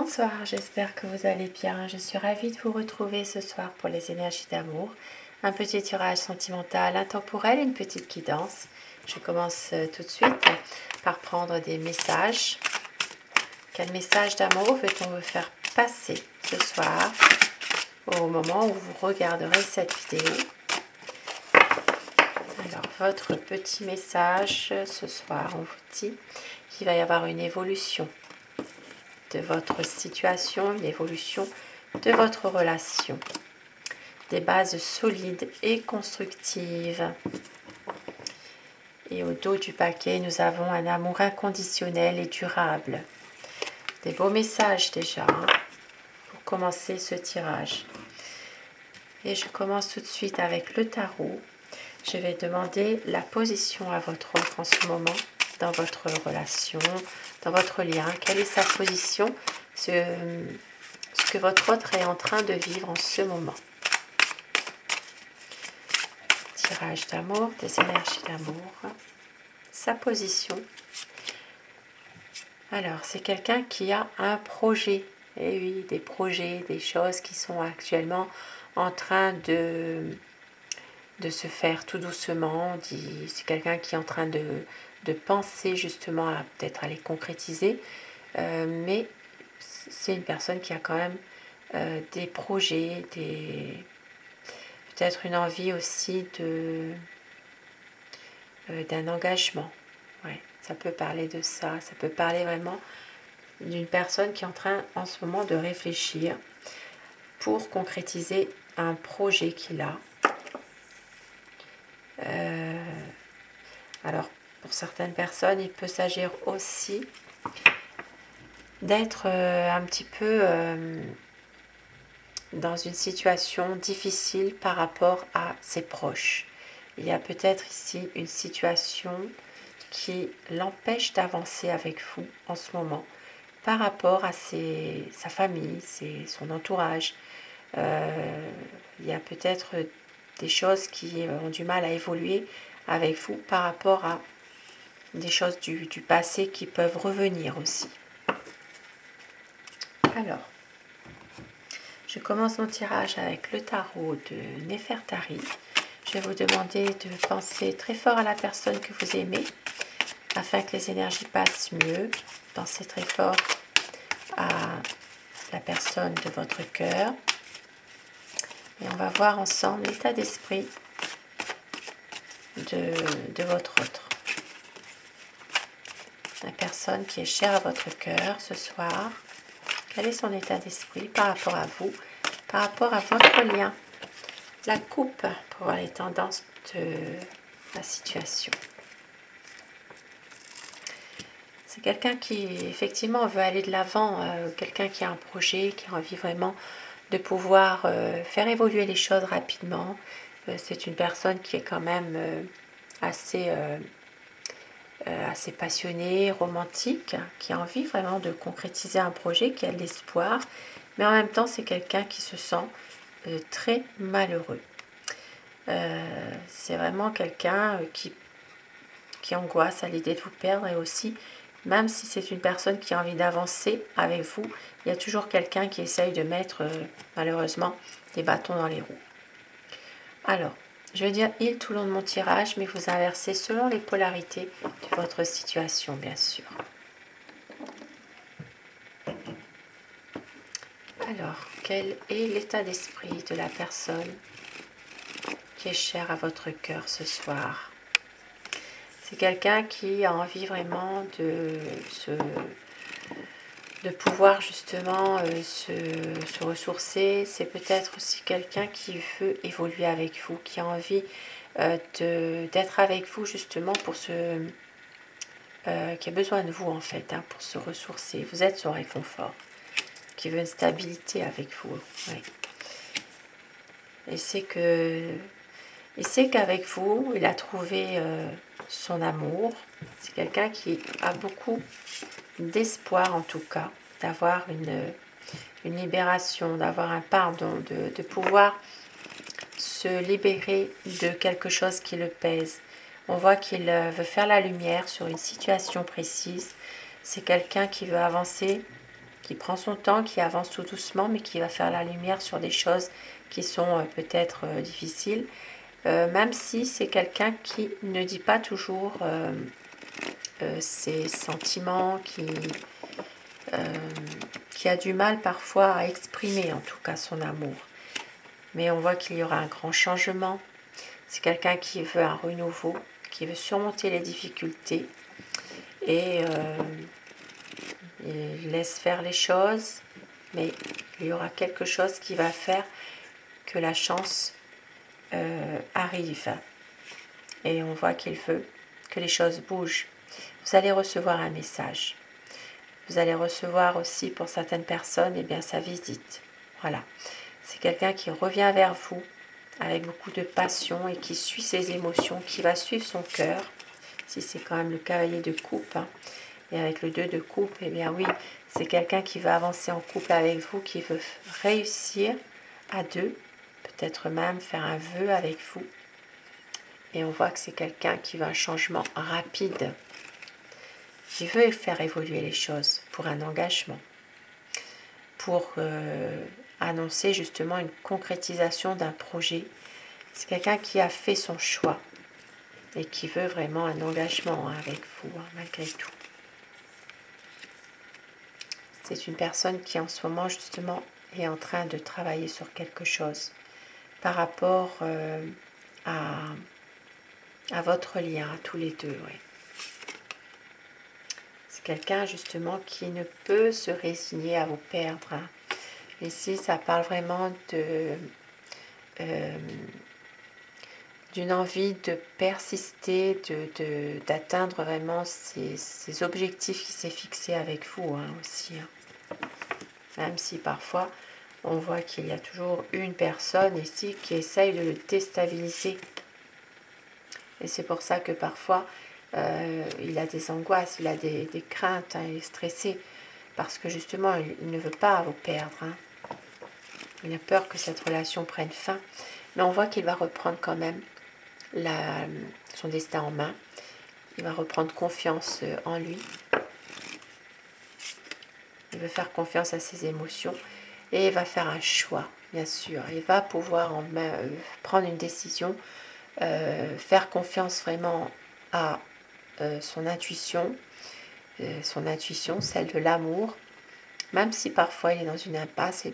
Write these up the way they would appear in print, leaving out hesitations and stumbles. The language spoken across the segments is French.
Bonsoir, j'espère que vous allez bien. Je suis ravie de vous retrouver ce soir pour les énergies d'amour. Un petit tirage sentimental, intemporel, une petite guidance. Je commence tout de suite par prendre des messages. Quel message d'amour veut-on vous faire passer ce soir au moment où vous regarderez cette vidéo? Alors, votre petit message ce soir, on vous dit qu'il va y avoir une évolution de votre situation, une évolution de votre relation. Des bases solides et constructives. Et au dos du paquet, nous avons un amour inconditionnel et durable. Des beaux messages déjà pour commencer ce tirage. Et je commence tout de suite avec le tarot. Je vais demander la position à votre autre en ce moment, dans votre relation, dans votre lien. Quelle est sa position, ce que votre autre est en train de vivre en ce moment. Tirage d'amour, des énergies d'amour. Sa position. Alors, c'est quelqu'un qui a un projet. Et oui, des projets, des choses qui sont actuellement en train de se faire tout doucement. C'est quelqu'un qui est en train de penser justement à peut-être à les concrétiser. Mais c'est une personne qui a quand même des projets, peut-être une envie aussi d'un engagement. Ouais, ça peut parler de ça. Ça peut parler vraiment d'une personne qui est en train en ce moment de réfléchir pour concrétiser un projet qu'il a. Alors, pour certaines personnes, il peut s'agir aussi d'être un petit peu dans une situation difficile par rapport à ses proches. Il y a peut-être ici une situation qui l'empêche d'avancer avec vous en ce moment par rapport à sa famille, son entourage. Il y a peut-être des choses qui ont du mal à évoluer avec vous par rapport à des choses du passé qui peuvent revenir aussi. Alors, je commence mon tirage avec le tarot de Néfertari. Je vais vous demander de penser très fort à la personne que vous aimez afin que les énergies passent mieux. Pensez très fort à la personne de votre cœur. Et on va voir ensemble l'état d'esprit de votre autre. La personne qui est chère à votre cœur ce soir. Quel est son état d'esprit par rapport à vous, par rapport à votre lien? La coupe pour voir les tendances de la situation. C'est quelqu'un qui effectivement veut aller de l'avant, quelqu'un qui a un projet, qui a envie vraiment de pouvoir faire évoluer les choses rapidement. C'est une personne qui est quand même assez passionnée, romantique, qui a envie vraiment de concrétiser un projet, qui a de l'espoir, mais en même temps c'est quelqu'un qui se sent très malheureux. C'est vraiment quelqu'un qui angoisse à l'idée de vous perdre, et aussi, même si c'est une personne qui a envie d'avancer avec vous, il y a toujours quelqu'un qui essaye de mettre malheureusement des bâtons dans les roues. Alors, je vais dire il tout le long de mon tirage, mais vous inversez selon les polarités de votre situation, bien sûr. Alors, quel est l'état d'esprit de la personne qui est chère à votre cœur ce soir? C'est quelqu'un qui a envie vraiment de pouvoir justement se ressourcer. C'est peut-être aussi quelqu'un qui veut évoluer avec vous, qui a envie d'être avec vous justement pour qui a besoin de vous en fait, pour se ressourcer. Vous êtes son réconfort, qui veut une stabilité avec vous. Oui. Et c'est qu'avec vous, il a trouvé son amour. C'est quelqu'un qui a beaucoup d'espoir en tout cas, d'avoir une libération, d'avoir un pardon, de pouvoir se libérer de quelque chose qui le pèse. On voit qu'il veut faire la lumière sur une situation précise. C'est quelqu'un qui veut avancer, qui prend son temps, qui avance tout doucement, mais qui va faire la lumière sur des choses qui sont peut-être difficiles. Même si c'est quelqu'un qui ne dit pas toujours ses sentiments, qui a du mal parfois à exprimer en tout cas son amour. Mais on voit qu'il y aura un grand changement. C'est quelqu'un qui veut un renouveau, qui veut surmonter les difficultés et il laisse faire les choses, mais il y aura quelque chose qui va faire que la chance arrive. Et on voit qu'il veut que les choses bougent. Vous allez recevoir un message. Vous allez recevoir aussi pour certaines personnes sa visite. Voilà. C'est quelqu'un qui revient vers vous avec beaucoup de passion et qui suit ses émotions, qui va suivre son cœur. Si c'est quand même le cavalier de coupe, et avec le 2 de coupe, oui, c'est quelqu'un qui va avancer en couple avec vous, qui veut réussir à deux, peut-être même faire un vœu avec vous. Et on voit que c'est quelqu'un qui veut un changement rapide, qui veut faire évoluer les choses pour un engagement, pour annoncer justement une concrétisation d'un projet. C'est quelqu'un qui a fait son choix et qui veut vraiment un engagement avec vous, malgré tout. C'est une personne qui en ce moment justement est en train de travailler sur quelque chose par rapport à votre lien, à tous les deux. Oui. C'est quelqu'un justement qui ne peut se résigner à vous perdre. Ici, ça parle vraiment d'une envie de persister, d'atteindre vraiment ses objectifs qu'il s'est fixés avec vous aussi. Même si parfois, on voit qu'il y a toujours une personne ici qui essaye de le déstabiliser. Et c'est pour ça que parfois, il a des angoisses, il a des craintes, il est stressé. Parce que justement, il ne veut pas vous perdre. Il a peur que cette relation prenne fin. Mais on voit qu'il va reprendre quand même son destin en main. Il va reprendre confiance en lui. Il veut faire confiance à ses émotions. Et il va faire un choix, bien sûr. Il va pouvoir prendre une décision, faire confiance vraiment à son intuition, celle de l'amour. Même si parfois il est dans une impasse,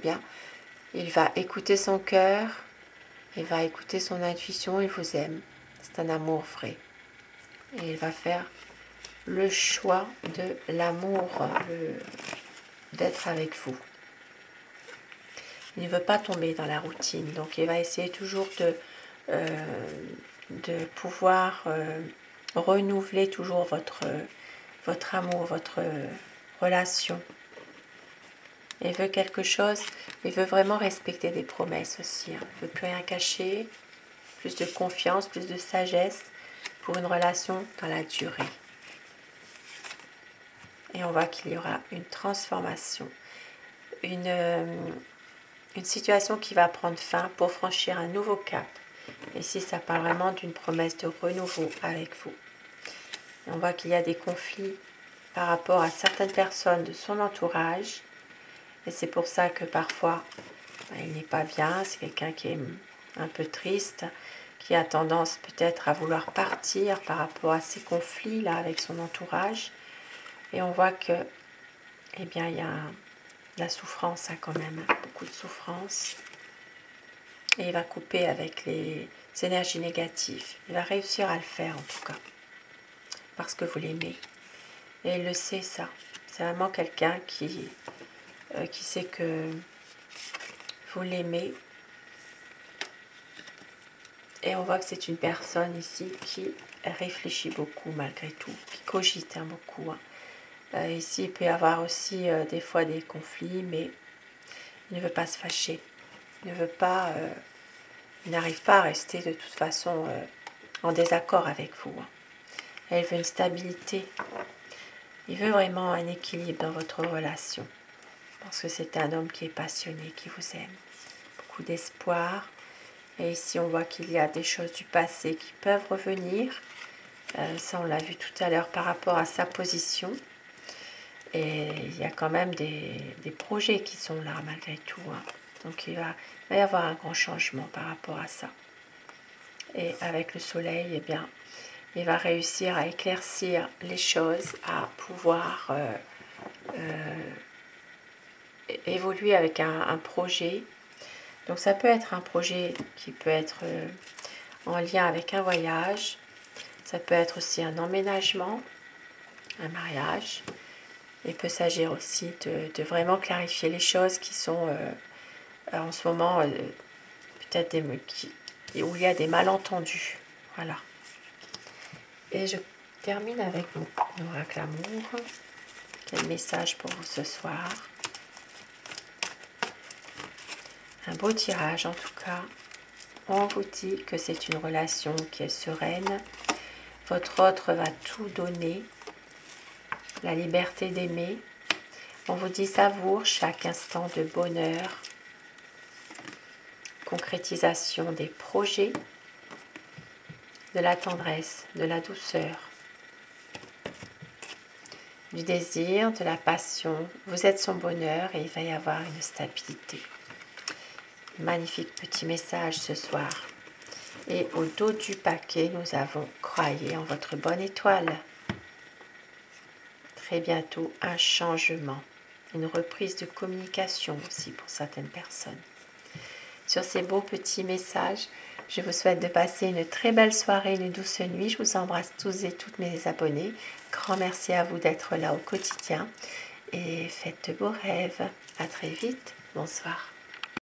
il va écouter son cœur, il va écouter son intuition, il vous aime. C'est un amour vrai. Et il va faire le choix de l'amour, d'être avec vous. Il ne veut pas tomber dans la routine, donc il va essayer toujours de pouvoir renouveler toujours votre amour, votre relation. Il veut quelque chose, il veut vraiment respecter des promesses aussi. Il ne veut plus rien cacher, plus de confiance, plus de sagesse pour une relation dans la durée. Et on voit qu'il y aura une transformation, une situation qui va prendre fin pour franchir un nouveau cap. Ici, ça parle vraiment d'une promesse de renouveau avec vous. Et on voit qu'il y a des conflits par rapport à certaines personnes de son entourage. Et c'est pour ça que parfois, il n'est pas bien. C'est quelqu'un qui est un peu triste, qui a tendance peut-être à vouloir partir par rapport à ces conflits-là avec son entourage. Et on voit que, il y a la souffrance quand même, beaucoup de souffrance. Et il va couper avec les énergies négatives. Il va réussir à le faire en tout cas, parce que vous l'aimez. Et il le sait ça. C'est vraiment quelqu'un qui sait que vous l'aimez. Et on voit que c'est une personne ici qui réfléchit beaucoup malgré tout, qui cogite beaucoup. Ici, il peut y avoir aussi des fois des conflits, mais il ne veut pas se fâcher. Il ne veut pas, il n'arrive pas à rester de toute façon en désaccord avec vous. Et il veut une stabilité. Il veut vraiment un équilibre dans votre relation. Parce que c'est un homme qui est passionné, qui vous aime. Beaucoup d'espoir. Et ici, on voit qu'il y a des choses du passé qui peuvent revenir. Ça, on l'a vu tout à l'heure par rapport à sa position. Et il y a quand même des projets qui sont là malgré tout, hein. Donc il va y avoir un grand changement par rapport à ça. Et avec le soleil, eh bien, il va réussir à éclaircir les choses, à pouvoir évoluer avec un projet. Donc ça peut être un projet qui peut être en lien avec un voyage. Ça peut être aussi un emménagement, un mariage. Il peut s'agir aussi de vraiment clarifier les choses qui sont en ce moment peut-être où il y a des malentendus. Voilà. Et je termine avec mon oracle amour. Quel message pour vous ce soir? Un beau tirage en tout cas. On vous dit que c'est une relation qui est sereine. Votre autre va tout donner. La liberté d'aimer. On vous dit savoure chaque instant de bonheur. Concrétisation des projets. De la tendresse, de la douceur. Du désir, de la passion. Vous êtes son bonheur et il va y avoir une stabilité. Magnifique petit message ce soir. Et au dos du paquet, nous avons croyez en votre bonne étoile. Très bientôt, un changement, une reprise de communication aussi pour certaines personnes. Sur ces beaux petits messages, je vous souhaite de passer une très belle soirée, une douce nuit. Je vous embrasse tous et toutes mes abonnés. Grand merci à vous d'être là au quotidien et faites de beaux rêves. À très vite. Bonsoir.